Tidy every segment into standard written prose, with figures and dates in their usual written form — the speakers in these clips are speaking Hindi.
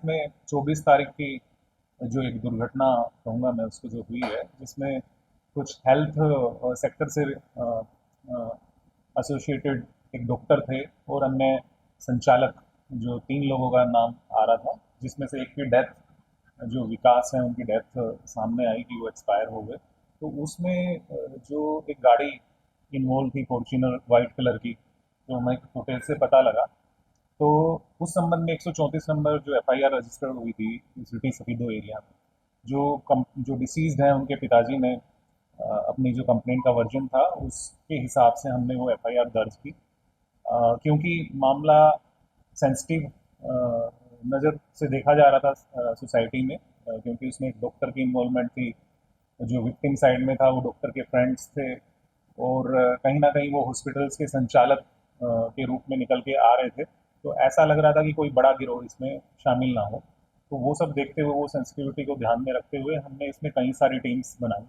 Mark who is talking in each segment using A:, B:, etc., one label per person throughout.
A: में 24 तारीख की जो एक दुर्घटना कहूँगा मैं उसको, जो हुई है, जिसमें कुछ हेल्थ सेक्टर से एसोसिएटेड एक डॉक्टर थे और अन्य संचालक, जो 3 लोगों का नाम आ रहा था, जिसमें से एक की डेथ, जो विकास है उनकी डेथ सामने आई कि वो एक्सपायर हो गए। तो उसमें जो एक गाड़ी इन्वॉल्व थी, फॉर्च्यूनर वाइट कलर की, जो हमें फुटेज से पता लगा। तो उस संबंध में 134 नंबर जो एफआईआर रजिस्टर्ड हुई थी सिटी सफीदो एरिया में, जो डिसीज्ड हैं उनके पिताजी ने अपनी जो कंप्लेंट का वर्जन था उसके हिसाब से हमने वो एफआईआर दर्ज की। क्योंकि मामला सेंसिटिव नज़र से देखा जा रहा था सोसाइटी में, क्योंकि उसमें एक डॉक्टर की इन्वॉल्वमेंट थी, जो विक्टिम साइड में था वो डॉक्टर के फ्रेंड्स थे, और कहीं ना कहीं वो हॉस्पिटल्स के संचालक के रूप में निकल के आ रहे थे। तो ऐसा लग रहा था कि कोई बड़ा गिरोह इसमें शामिल ना हो। तो वो सब देखते हुए, वो सेंसिटिविटी को ध्यान में रखते हुए, हमने इसमें कई सारी टीम्स बनाई।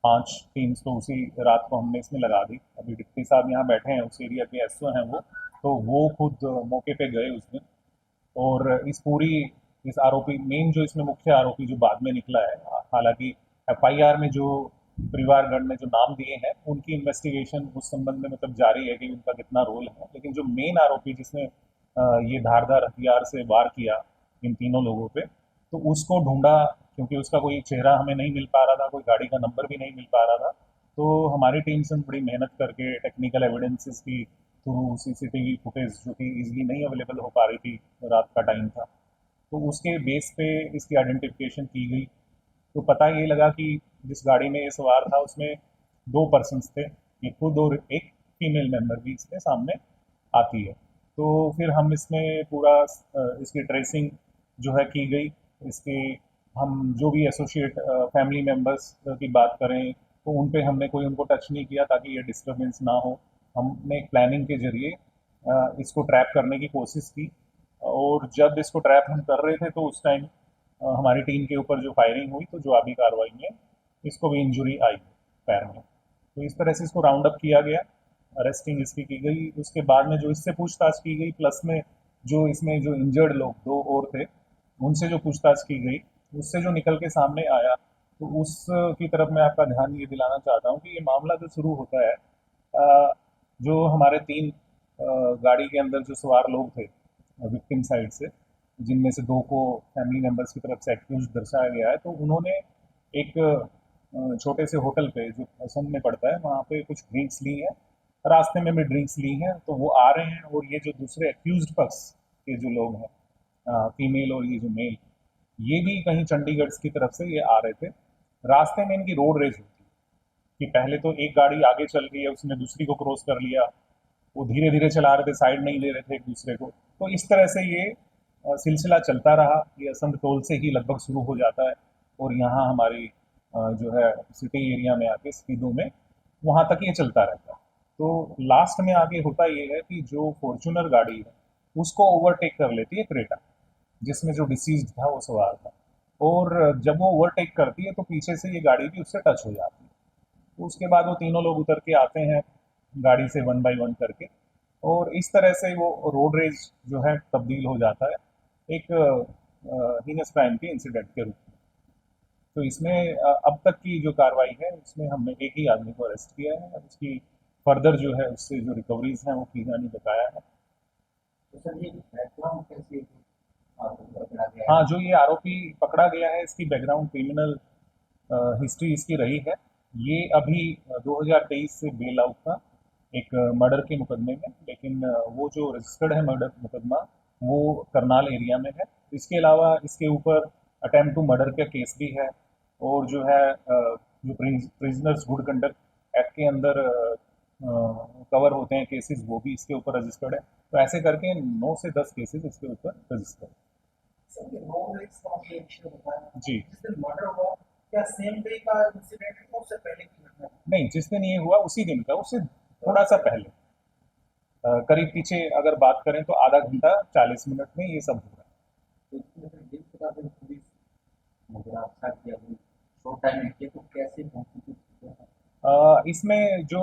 A: 5 टीम्स तो उसी रात को हमने इसमें लगा दी। अभी डिप्टी साहब यहाँ बैठे हैं, उस एरिया के एसओ हैं वो, तो वो खुद मौके पे गए उस दिन। और इस पूरी, इस आरोपी, मेन जो इसमें मुख्य आरोपी जो बाद में निकला है, हालांकि एफआईआर में जो परिवारगण ने जो नाम दिए हैं उनकी इन्वेस्टिगेशन उस संबंध में मतलब जारी है कि उनका कितना रोल है, लेकिन जो मेन आरोपी जिसने ये धारदार हथियार से वार किया इन 3 लोगों पे, तो उसको ढूंढा। क्योंकि उसका कोई चेहरा हमें नहीं मिल पा रहा था, कोई गाड़ी का नंबर भी नहीं मिल पा रहा था। तो हमारी टीम से बड़ी मेहनत करके टेक्निकल एविडेंसेस की थ्रू, सीसीटीवी फुटेज जो कि इजीली नहीं अवेलेबल हो पा रही थी, रात का टाइम था, तो उसके बेस पे इसकी आइडेंटिफिकेशन की गई। तो पता ये लगा कि जिस गाड़ी में ये सवार था उसमें 2 पर्सन्स थे, ये खुद और एक फीमेल मेंबर भी इसमें सामने आती है। तो फिर हम इसमें पूरा इसकी ट्रेसिंग जो है की गई। इसके हम जो भी एसोसिएट फैमिली मेंबर्स की बात करें, तो उन पे हमने कोई उनको टच नहीं किया ताकि ये डिस्टर्बेंस ना हो। हमने एक प्लानिंग के जरिए इसको ट्रैप करने की कोशिश की, और जब इसको ट्रैप हम कर रहे थे तो उस टाइम हमारी टीम के ऊपर जो फायरिंग हुई, तो जवाबी कार्रवाई में इसको भी इंजरी आई पैर में। तो इस तरह से इसको राउंड अप किया गया, अरेस्टिंग इसकी की गई। उसके बाद में जो इससे पूछताछ की गई, प्लस में जो इसमें जो इंजर्ड लोग 2 और थे, उनसे जो पूछताछ की गई, उससे जो निकल के सामने आया, तो उस की तरफ मैं आपका ध्यान ये दिलाना चाहता हूँ कि ये मामला जो शुरू होता है, जो हमारे 3 गाड़ी के अंदर जो सवार लोग थे विक्टिम साइड से, जिनमें से 2 को फैमिली मेंबर्स की तरफ से एक्यूज दर्शाया गया है, तो उन्होंने एक छोटे से होटल पे जो असम में पड़ता है वहाँ पे कुछ ड्रिंक्स ली हैं, रास्ते में भी ड्रिंक्स ली हैं। तो वो आ रहे हैं, और ये जो दूसरे एक्यूज पक्ष के जो लोग हैं, फीमेल और ये जो मेल, ये भी कहीं चंडीगढ़ की तरफ से ये आ रहे थे। रास्ते में इनकी रोड रेस होती है कि पहले तो एक गाड़ी आगे चल रही है, उसने दूसरी को क्रॉस कर लिया, वो धीरे धीरे चला रहे थे, साइड नहीं ले रहे थे एक दूसरे को। तो इस तरह से ये सिलसिला चलता रहा। ये असम टोल से ही लगभग शुरू हो जाता है, और यहाँ हमारी जो है सिटी एरिया में आके स्पीडो में, वहाँ तक ये चलता रहता है। तो लास्ट में आगे होता ये है कि जो फॉर्चूनर गाड़ी है उसको ओवरटेक कर लेती है क्रेटा, जिसमें जो डिसीज था वो सवार था। और जब वो ओवरटेक करती है तो पीछे से ये गाड़ी भी उससे टच हो जाती है। तो उसके बाद वो 3 लोग उतर के आते हैं गाड़ी से, वन बाय वन करके, और इस तरह से वो रोड रेज जो है तब्दील हो जाता है एक हीनस क्राइम के इंसिडेंट के रूप में। तो इसमें अब तक की जो कार्रवाई है उसमें हमने एक ही आदमी को अरेस्ट किया है, और उसकी फर्दर जो है उससे जो रिकवरीज हैं वो की जानी बताया है।
B: तो सर ये बैकग्राउंड कैसे आपको पकड़ा गया
A: हाँ,
B: है?
A: जो ये आरोपी पकड़ा गया है, इसकी बैकग्राउंड क्रिमिनल हिस्ट्री इसकी रही है। ये अभी 2023 से बेल आउट था एक मर्डर के मुकदमे में, लेकिन वो जो रजिस्टर्ड है मर्डर मुकदमा, वो करनाल एरिया में है। इसके अलावा इसके ऊपर अटेम्प्ट टू मर्डर का केस भी है, और जो है जो प्रिजनर्स गुड कंडक्ट एक्ट के अंदर कवर होते हैं केसेस, वो भी इसके ऊपर रजिस्टर्ड है। तो ऐसे करके 9 से 10 केसेस इसके ऊपर रजिस्टर्ड।
B: सर ये रोड रेस का मुझे एक विषय बताया,
A: जी।
B: जिस दिन मर्डर हुआ क्या सेम डे का इंसिडेंट है, उससे पहले की घटना है?
A: नहीं, जिस दिन ये हुआ उसी दिन का, उससे थोड़ा सा पहले, करीब पीछे अगर बात करें तो आधा घंटा 40 मिनट में ये सब हो रहा
B: तो इसमें फिर जिस प्रकार से पुलिस गिरफ्तार किया गई शॉर्ट टाइम में किया, तो कैसे पहुंची थी चीज़ें?
A: है। इसमें जो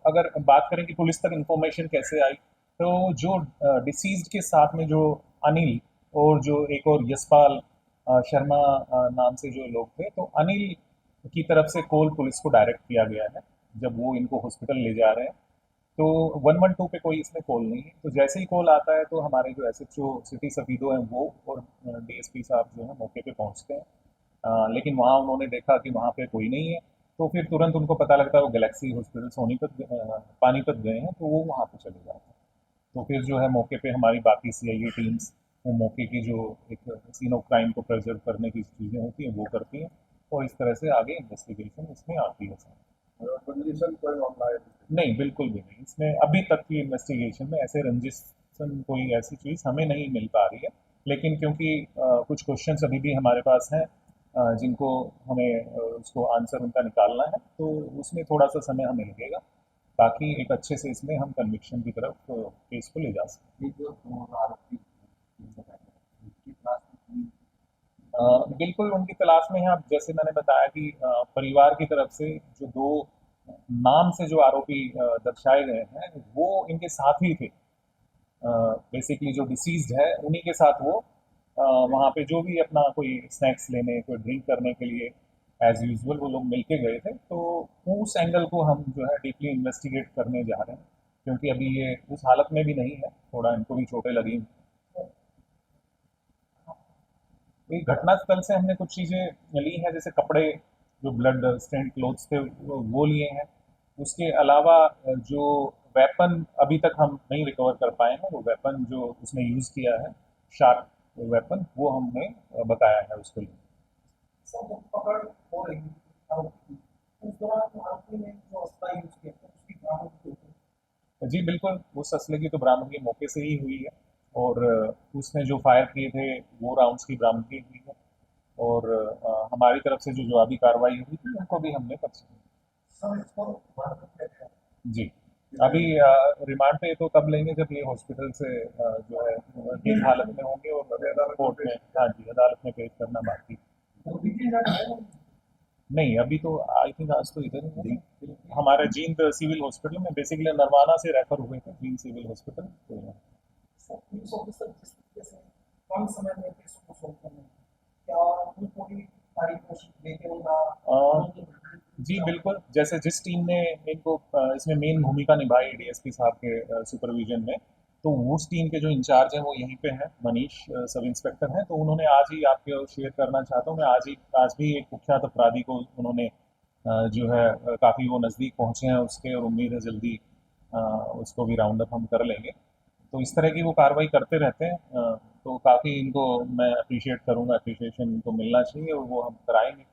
A: अगर बात करें कि पुलिस तक इंफॉर्मेशन कैसे आई, तो जो डिसीज्ड के साथ में जो अनिल, और जो एक और यशपाल शर्मा नाम से जो लोग थे, तो अनिल की तरफ से कॉल पुलिस को डायरेक्ट किया गया है जब वो इनको हॉस्पिटल ले जा रहे हैं। तो 112 पे कोई इसमें कॉल नहीं है, तो जैसे ही कॉल आता है तो हमारे जो एसएचओ सिटी सफीदो हैं वो और डीएसपी साहब जो है मौके पे पहुंचते हैं। लेकिन वहाँ उन्होंने देखा कि वहाँ पे कोई नहीं है, तो फिर तुरंत उनको पता लगता है वो गैलेक्सी हॉस्पिटल सोनीपत पानीपत गए हैं, तो वो वहाँ पे चले जाते हैं। तो फिर जो है मौके पे हमारी बाकी सीआईए टीम्स वो मौके की जो एक सीन ऑफ क्राइम को प्रिजर्व करने की चीज़ें होती हैं वो करती हैं, और इस तरह से आगे इन्वेस्टिगेशन इसमें आती है सर।
C: रंजिशन कोई मामला है?
A: नहीं, बिल्कुल भी नहीं, इसमें अभी तक की इन्वेस्टिगेशन में ऐसे रंजिशन कोई ऐसी चीज़ हमें नहीं मिल पा रही है। लेकिन क्योंकि कुछ क्वेश्चंस अभी भी हमारे पास हैं जिनको हमें उसको आंसर उनका निकालना है, तो उसमें थोड़ा सा समय हमें लगेगा। बाकी एक अच्छे से इसमें हम कन्विक्शन की तरफ केस को ले जा सकते
B: ये जो दो आरोपी इनसे पहले उनकी क्लास में
A: हैं। बिल्कुल उनकी तलाश में है। अब जैसे मैंने बताया कि परिवार की तरफ से जो दो नाम से जो आरोपी दर्शाए गए हैं वो इनके साथी थे। बेसिकली जो डिसीज्ड है उन्हीं के साथ वो वहाँ पे जो भी अपना कोई स्नैक्स लेने कोई ड्रिंक करने के लिए एज यूजुअल वो लोग मिलके गए थे, तो उस एंगल को हम जो है डीपली इन्वेस्टिगेट करने जा रहे हैं, क्योंकि अभी ये उस हालत में भी नहीं है, थोड़ा इनको भी चोटें लगी। तो घटनास्थल से हमने कुछ चीज़ें ली हैं, जैसे कपड़े जो ब्लड स्टेन क्लोथ्स थे वो लिए हैं। उसके अलावा जो वेपन अभी तक हम नहीं रिकवर कर पाए हैं, वो वेपन जो उसने यूज़ किया है शार्प वेपन, वो हमने बताया है उसको लिए।
C: सब पकड़ हो रही थी आरोपी की। उस दौरान आरोपी ने जो अस्त्र यूज किया था उसकी बरामदगी हो गई।
A: जी बिल्कुल, उस असले की तो बरामदगी मौके से ही हुई है, और उसने जो फायर किए थे वो राउंड्स की बरामदगी हुई है, और हमारी तरफ से जो जवाबी कार्रवाई हुई थी उनको भी हमने कर
C: सब इसको भारत में है।
A: जी। अभी रिमांड पे तो तब लेंगे जब ये हॉस्पिटल से जो है ठीक हालत में होंगे, और कोर्ट में, हाँ जी, अदालत में पेश करना बाकी।
C: वो बीती जाता है।
A: नहीं, अभी तो आई थिंक आज तो इधर ही है। हमारा जींद सिविल हॉस्पिटल में, बेसिकली नरवाना से रेफर हुए थे जींद सिविल हॉस्पिटल, तो
C: सब पुलिस ऑफिसर जिस तरीके से कम समय में केस को सोल्व करने में, क्या उन पूरी सारी कोशिश लेके उनका
A: जी बिल्कुल, जैसे जिस टीम ने इनको इसमें मेन भूमिका निभाई डीएसपी साहब के सुपरविजन में, तो उस टीम के जो इंचार्ज हैं वो यहीं पे हैं, मनीष सब इंस्पेक्टर हैं, तो उन्होंने आज ही आपके शेयर करना चाहता हूँ मैं, आज भी एक कुख्यात अपराधी को उन्होंने जो है काफ़ी वो नज़दीक पहुँचे हैं उसके, और उम्मीद है जल्दी अ, उसको भी राउंड अप हम कर लेंगे। तो इस तरह की वो कार्रवाई करते रहते हैं, तो काफ़ी इनको मैं अप्रिशिएट करूँगा, अप्रिशिएशन इनको मिलना चाहिए, और वो हम कराएंगे।